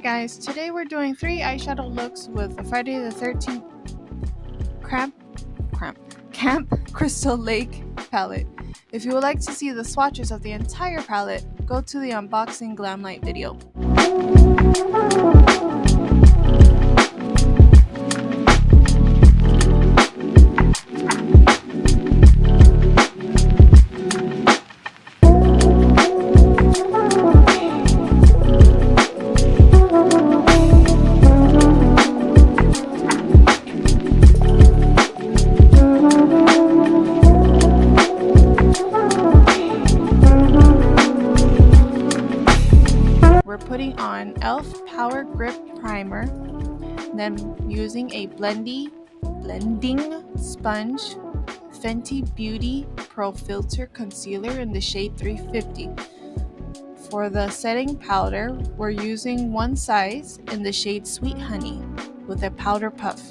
guys, today we're doing 3 eyeshadow looks with the Friday the 13th Camp Crystal Lake palette. If you would like to see the swatches of the entire palette, go to the unboxing Glamlite video. We're putting on e.l.f. Power Grip Primer, then using a blending sponge, Fenty Beauty Pro Filter Concealer in the shade 350. For the setting powder, we're using one size in the shade Sweet Honey with a powder puff.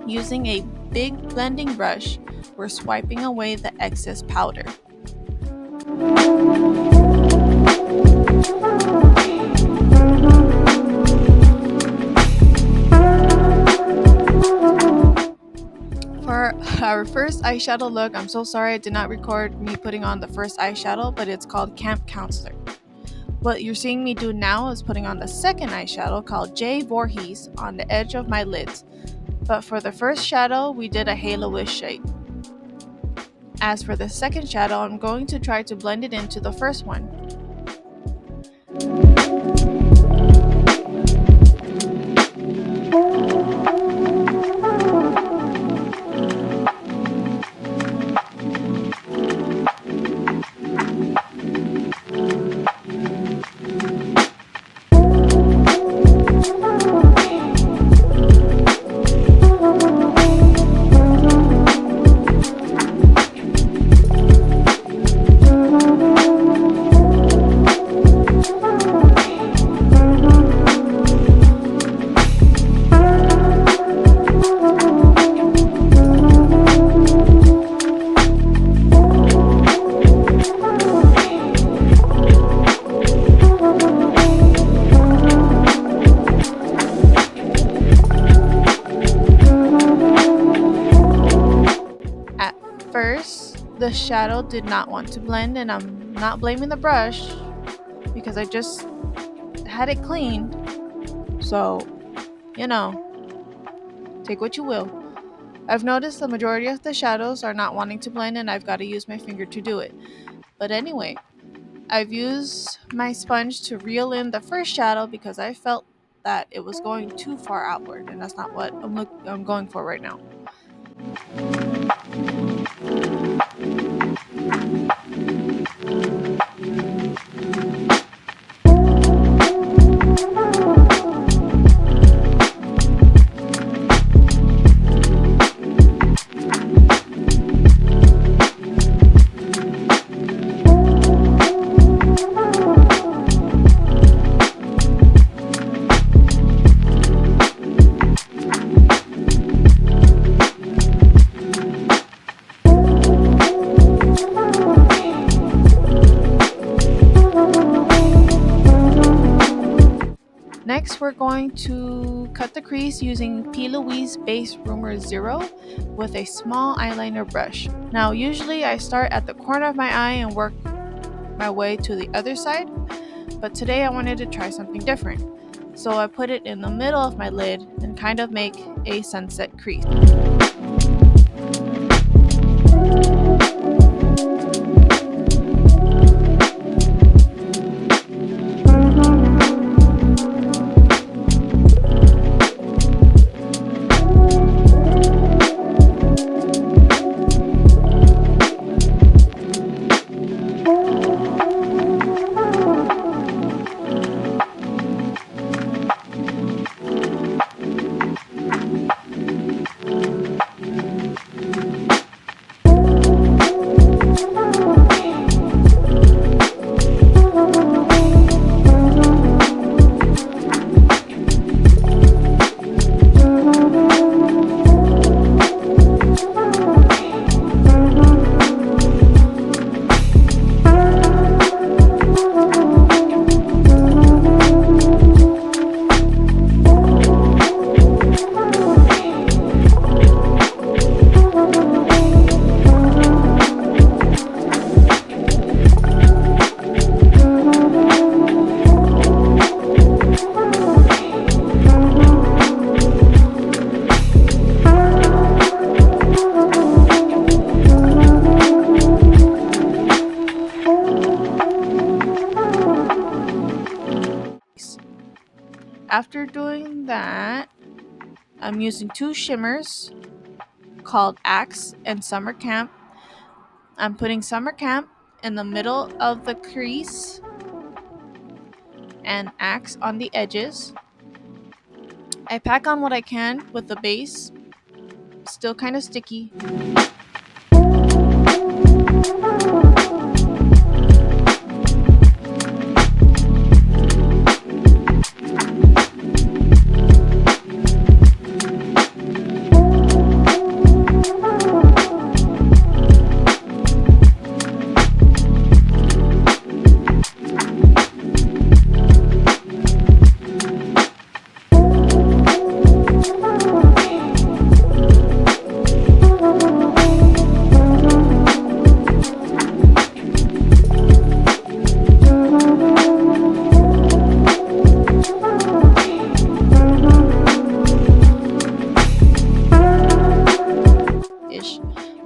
Using a big blending brush, we're swiping away the excess powder. For our first eyeshadow look, I'm so sorry I did not record me putting on the first eyeshadow, but it's called Camp Counselor. What you're seeing me do now is putting on the second eyeshadow called J. Voorhees on the edge of my lids. But for the first shadow, we did a halo-ish shade. As for the second shadow, I'm going to try to blend it into the first one. First, the shadow did not want to blend, and I'm not blaming the brush because I just had it cleaned. So, take what you will. I've noticed the majority of the shadows are not wanting to blend, and I've got to use my finger to do it. But anyway, I've used my sponge to reel in the first shadow because I felt that it was going too far outward, and that's not what I'm going for right now. Next, we're going to cut the crease using P. Louise Base Rumor Zero with a small eyeliner brush. Now, usually I start at the corner of my eye and work my way to the other side, but today I wanted to try something different. So I put it in the middle of my lid and kind of make a sunset crease. After doing that, I'm using two shimmers called Axe and Summer Camp. I'm putting Summer Camp in the middle of the crease and Axe on the edges. I pack on what I can with the base, still kind of sticky.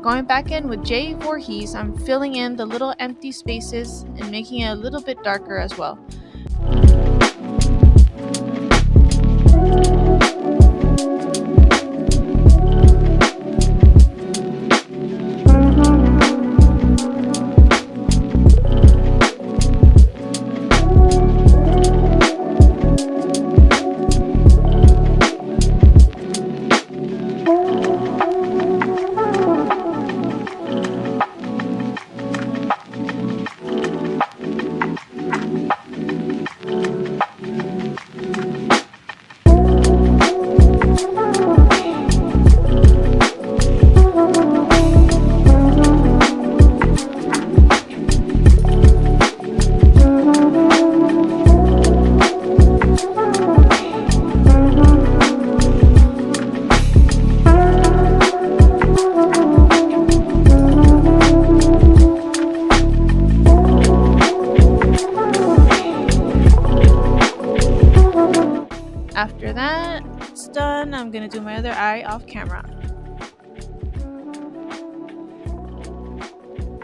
Going back in with J. Voorhees, I'm filling in the little empty spaces and making it a little bit darker as well. After that's done, I'm gonna do my other eye off camera.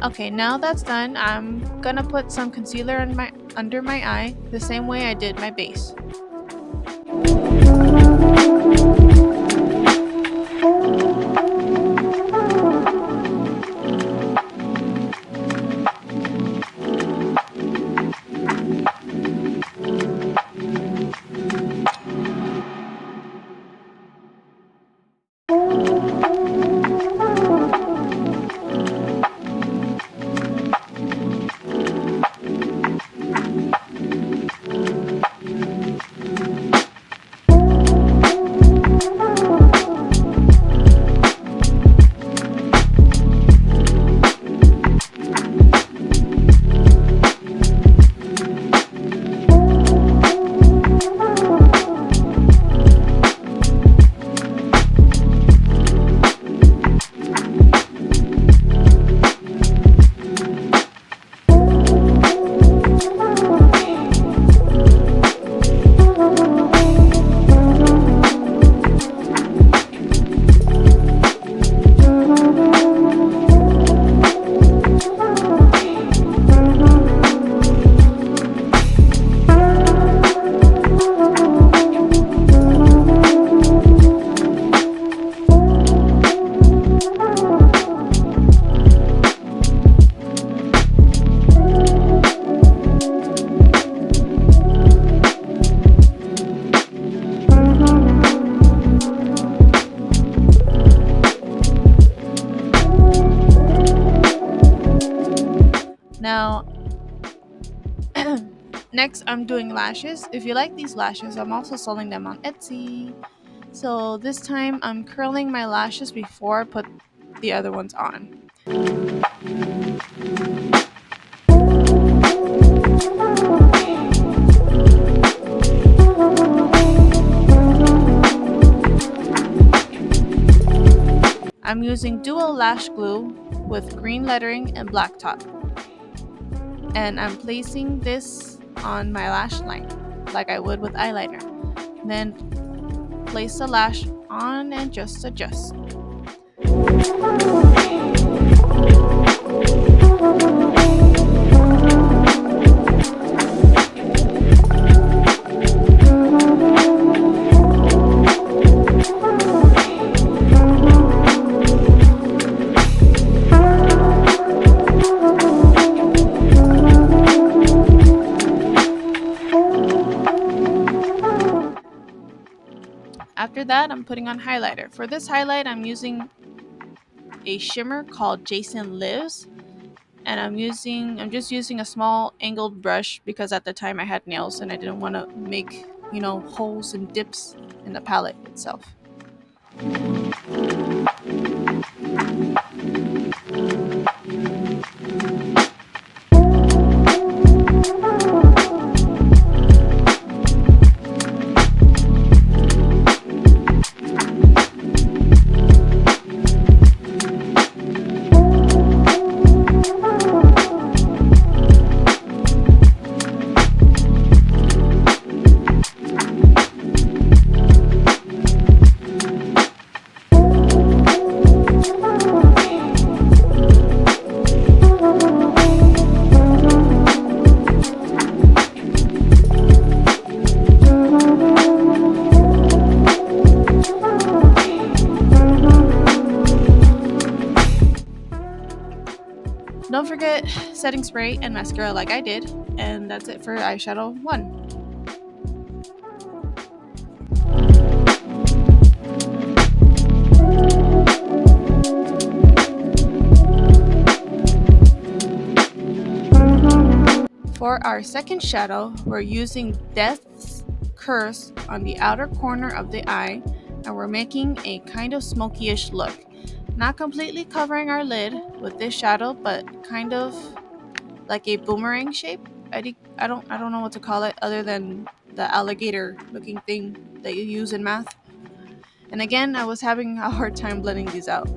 Okay, now that's done, I'm gonna put some concealer under my eye the same way I did my base. Now, next I'm doing lashes. If you like these lashes, I'm also selling them on Etsy. So this time I'm curling my lashes before I put the other ones on. I'm using dual lash glue with green lettering and black top. And I'm placing this on my lash line like I would with eyeliner. Then place the lash on and just adjust. After that, I'm putting on highlighter. For this highlight, I'm using a shimmer called Jason Lives, and I'm just using a small angled brush because at the time I had nails and I didn't want to make, holes and dips in the palette itself. Don't forget setting spray and mascara like I did, and that's it for eyeshadow 1. For our second shadow, we're using Death's Curse on the outer corner of the eye, and we're making a kind of smoky-ish look. Not completely covering our lid with this shadow, but kind of like a boomerang shape. I don't know what to call it other than the alligator looking thing that you use in math. And again, I was having a hard time blending these out.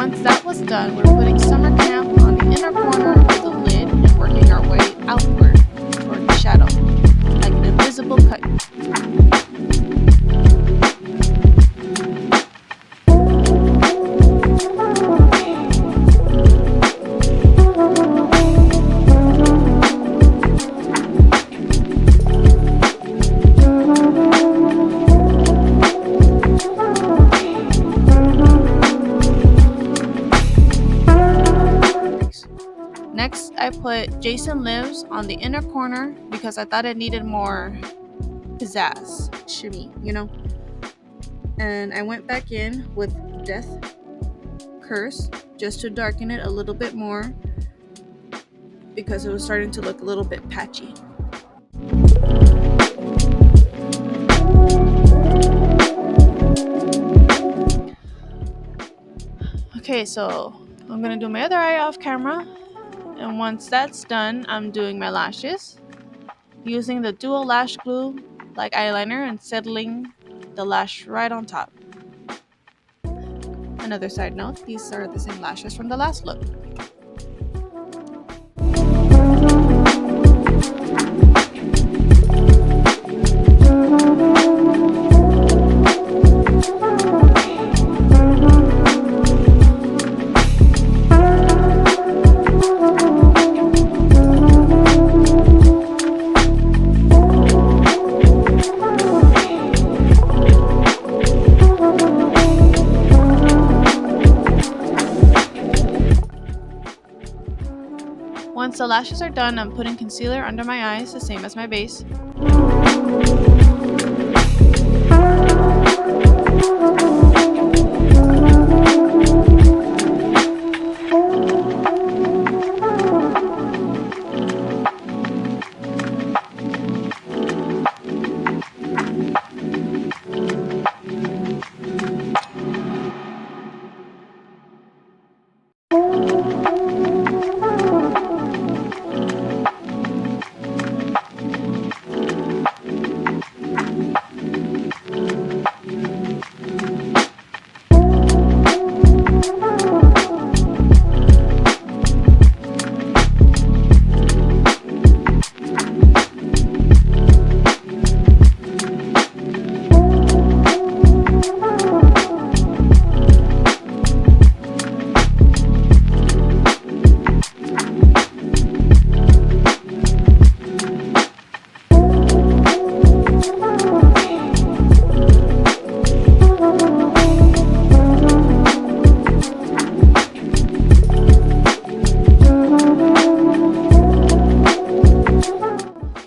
Once that was done, we're putting summer camp on the inner corner of the lid and working our way outward toward the shadow, like an invisible cut. Next, I put Jason Lives on the inner corner because I thought it needed more pizzazz, shimmy, you know? And I went back in with Death Curse just to darken it a little bit more because it was starting to look a little bit patchy. Okay, so I'm gonna do my other eye off camera, and once that's done, I'm doing my lashes using the dual lash glue like eyeliner and settling the lash right on top. Another side note, these are the same lashes from the last look. Once the lashes are done, I'm putting concealer under my eyes, the same as my base.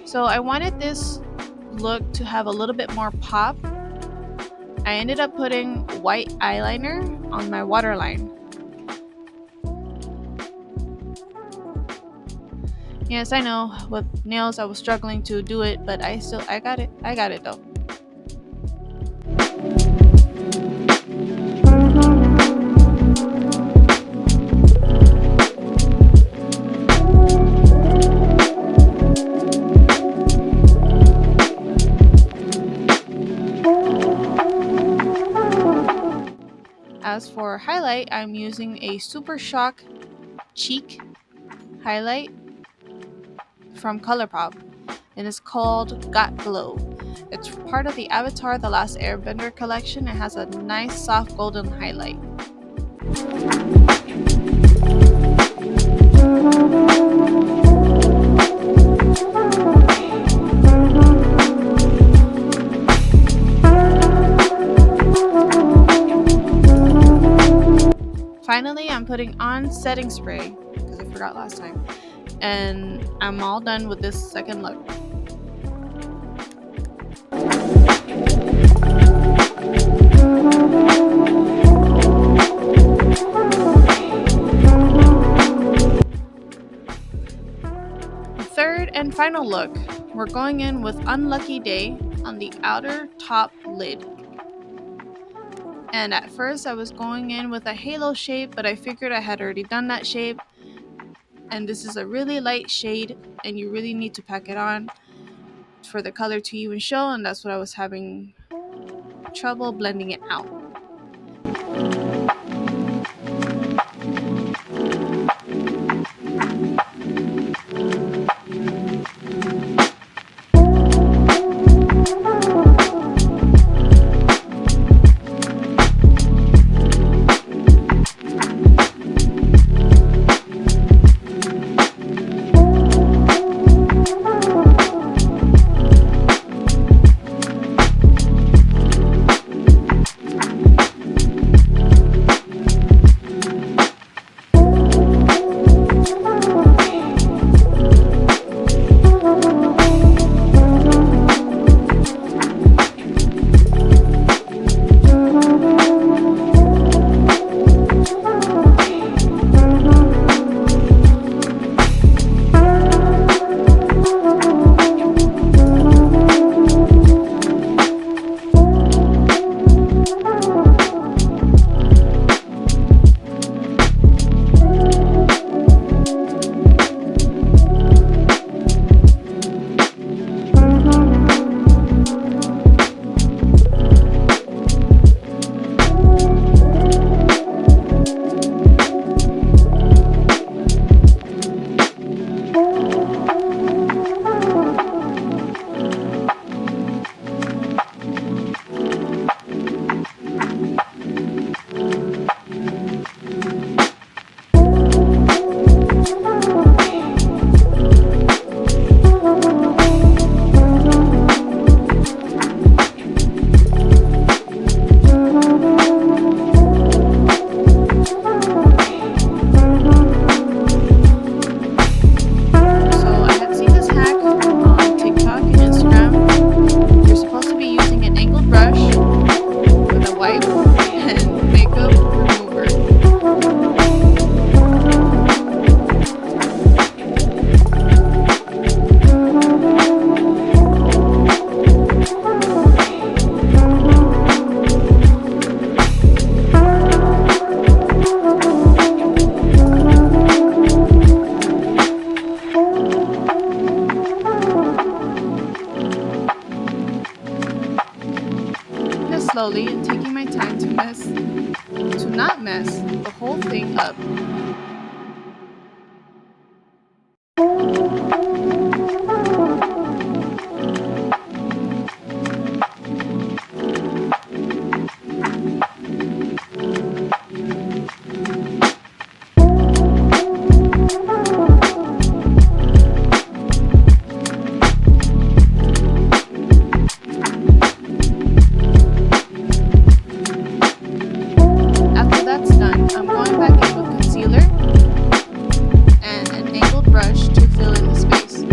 So I wanted this look to have a little bit more pop. I ended up putting white eyeliner on my waterline. Yes, I know, with nails I was struggling to do it, but I got it. I got it though. As for highlight, I'm using a Super Shock Cheek highlight from ColourPop, and it's called Got Glow. It's part of the Avatar The Last Airbender collection. It has a nice soft golden highlight. Finally, I'm putting on setting spray because I forgot last time, and I'm all done with this second look. The third and final look, we're going in with Unlucky Day on the outer top lid. And at first I was going in with a halo shape, but I figured I had already done that shape. And this is a really light shade, and you really need to pack it on for the color to even show, and that's what I was having trouble blending it out. up. After that's done, I'm going back in with concealer and an angled brush to fill in the space.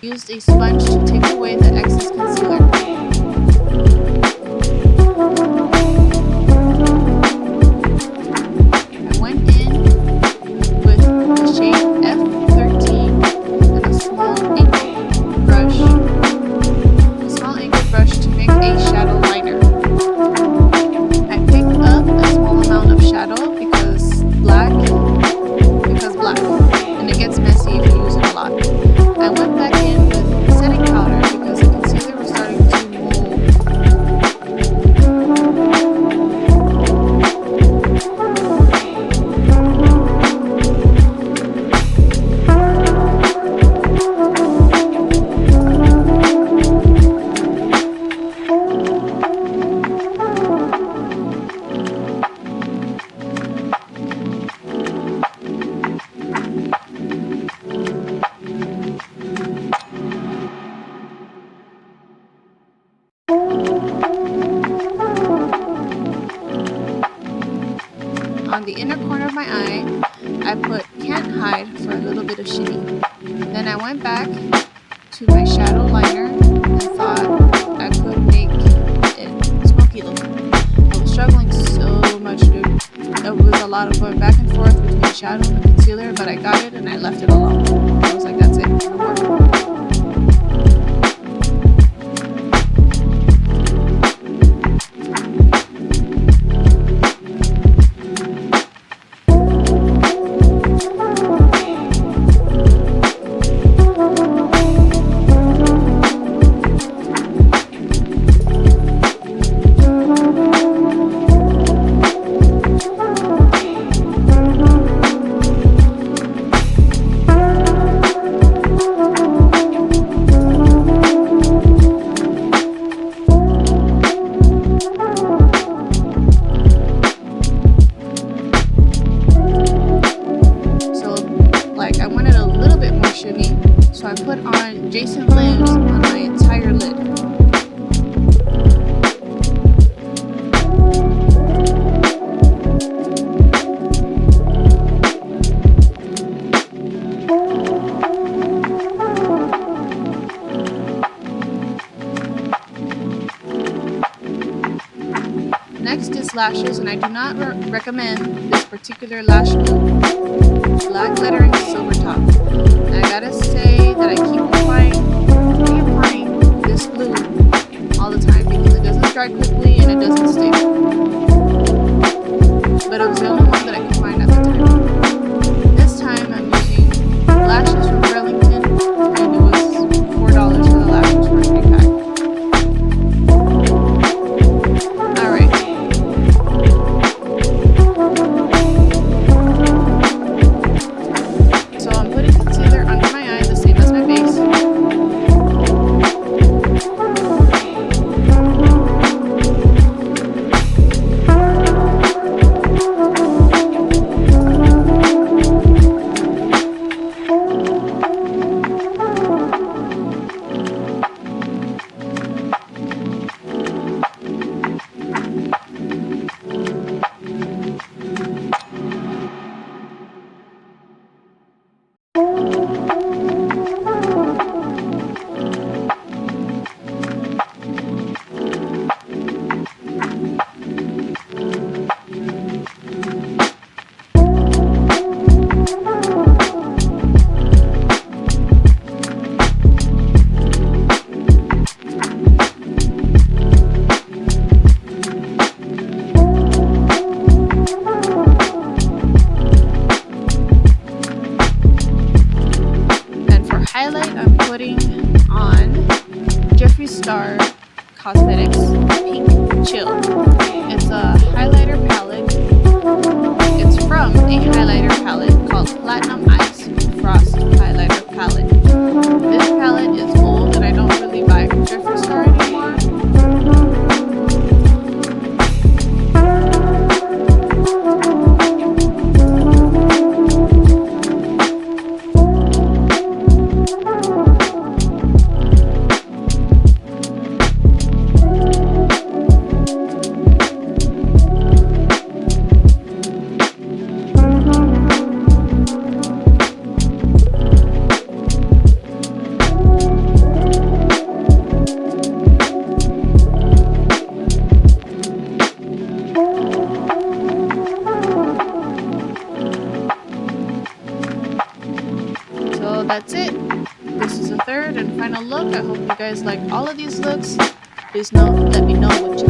Used a sponge to take away the excess concealer. I went in with the shade F13 and a small angled brush to make a shadow liner. I picked up a small amount of shadow because black, and it gets messy if you use it a lot. I went back in with setting powder because the concealer was starting to mold. On the inner corner of my eye, I put Can't Hide for a little bit of shimmy. Then I went back to my shadow liner and thought I could make it smoky looking. I was struggling so much, dude. It was a lot of going back and forth between the shadow and the concealer, but I got it and I left it alone. I was like, that's it, no more. So I put on Jason Lives on my entire lid. Next is lashes, and I do not recommend this particular lash glue. Black lettering, silver top. And I gotta say that I keep reapplying this glue all the time because it doesn't dry quickly and it doesn't stick. But it was the only one that I could find at the time. This time I'm using lashes from Burlington, and it was $4 for the lashes for a 3-pack. I hope you guys like all of these looks. Please know, let me know what